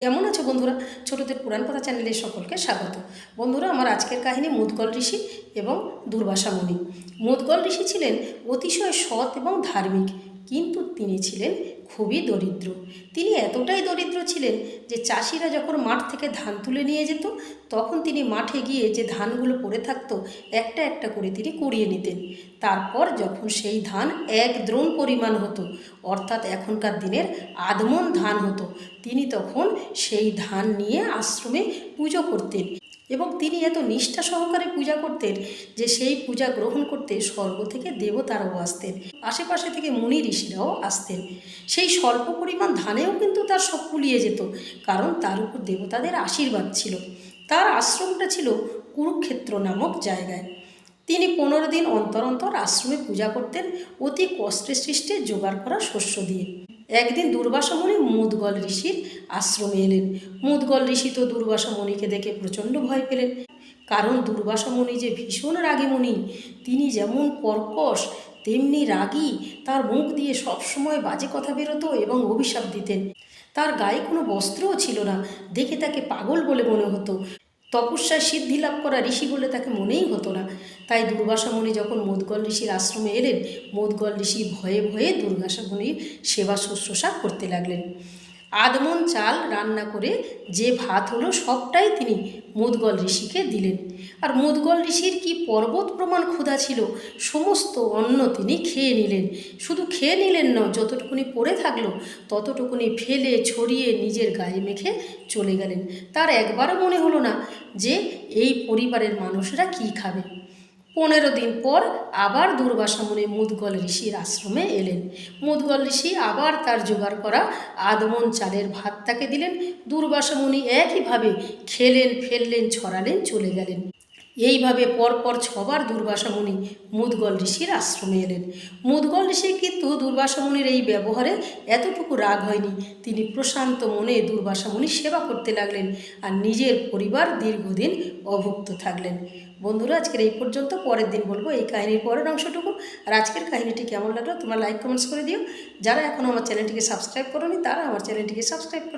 কেমন আছো বন্ধুরা? ছোটদের পুরাণ কথা চ্যানেলে সকলকে স্বাগত। বন্ধুরা, আমার আজকের কাহিনী মুদগল ঋষি এবং দুর্বাসা মুনি। মুদগল ঋষি ছিলেন অতিশয় সৎ এবং ধার্মিক, কিন্তু তিনি ছিলেন খুবই দরিদ্র। তিনি এতটাই দরিদ্র ছিলেন যে চাষিরা যখন মাঠ থেকে ধান তুলে নিয়ে যেত, তখন তিনি মাঠে গিয়ে যে ধানগুলো পড়ে থাকতো একটা একটা করে তিনি কুড়িয়ে নিতেন। তারপর যখন সেই ধান এক দ্রোণ পরিমাণ হতো, অর্থাৎ এখনকার দিনের আধমন ধান হতো, তিনি তখন সেই ধান নিয়ে আশ্রমে পুজো করতেন। এবং তিনি এত নিষ্ঠা সহকারে পূজা করতেন যে সেই পূজা গ্রহণ করতে স্বর্গ থেকে দেবতারাও আসতেন, আশেপাশে থেকে মুনি ঋষিরাও আসতেন। সেই স্বল্প পরিমাণ ধানেও কিন্তু তার সব কুলিয়ে যেত, কারণ তার উপর দেবতাদের আশীর্বাদ ছিল। তার আশ্রমটা ছিল কুরুক্ষেত্র নামক জায়গায়। তিনি 15 দিন অন্তর অন্তর আশ্রমে পূজা করতেন, অতি কষ্টে সৃষ্টে জোগাড় করা শস্য দিয়ে। একদিন দুর্বাসা মুনি মুদগল ঋষির আশ্রমে এলেন। মুদগল ঋষি তো দুর্বাসা মুনিকে দেখে প্রচণ্ড ভয় পেলেন, কারণ দুর্বাসা মুনি যে ভীষণ রাগী মুনি। তিনি যেমন কর্কশ তেমনি রাগী। তার মুখ দিয়ে সবসময় বাজে কথা বেরোতো এবং অভিশাপ দিতেন। তার গায়ে কোনো বস্ত্রও ছিল না, দেখে তাকে পাগল বলে মনে হতো। তপস্যায় সিদ্ধি লাভ করা ঋষি বলে তাকে মনেই হতো না। তাই দুর্বাসা মুনি যখন মুদগল ঋষির আশ্রমে এলেন, মুদগল ঋষি ভয়ে ভয়ে দুর্বাসা মুনির সেবা শুশ্রূষা করতে লাগলেন। আধমন চাল রান্না করে যে ভাত হলো সবটাই তিনি মুদগল ঋষিকে দিলেন। আর মুদগল ঋষির কি পর্বত প্রমাণ ক্ষুধা ছিল, সমস্ত অন্ন তিনি খেয়ে নিলেন। শুধু খেয়ে নিলেন নয়, যতটুকুনি পড়ে থাকলো ততটুকুনি ফেলে ছড়িয়ে নিজের গায়ে মেখে চলে গেলেন। তার একবারও মনে হলো না যে এই পরিবারের মানুষরা কি খাবে। 15 দিন পর আবার দুর্বাসা মুনি মুদগল ঋষির আশ্রমে এলেন। মুদগল ঋষি আবার তার জোগাড় করা আধমন চালের ভাত তাকে দিলেন। দুর্বাসা মুনি একইভাবে খেলেন, ফেললেন, ছড়ালেন, চলে গেলেন। এইভাবে পরপর 6বার দুর্বাসা মুনি মুদগল ঋষির আশ্রমে এলেন। মুদগল ঋষির কিন্তু দুর্বাসা মুনির এই ব্যবহারে এতটুকু রাগ হয়নি। তিনি প্রশান্ত মনে দুর্বাসা মুনির সেবা করতে লাগলেন আর নিজের পরিবার দীর্ঘদিন অভুক্ত থাকলেন। বন্ধুরা, আজকের এই পর্যন্ত। পরের দিন বলবো এই কাহিনীর পরের অংশটুকু। আর আজকের কাহিনীটি কেমন লাগলো তোমরা লাইক কমেন্টস করে দিও। যারা এখনও আমার চ্যানেলটিকে সাবস্ক্রাইব করোনি তারা আমার চ্যানেলটিকে সাবস্ক্রাইব করে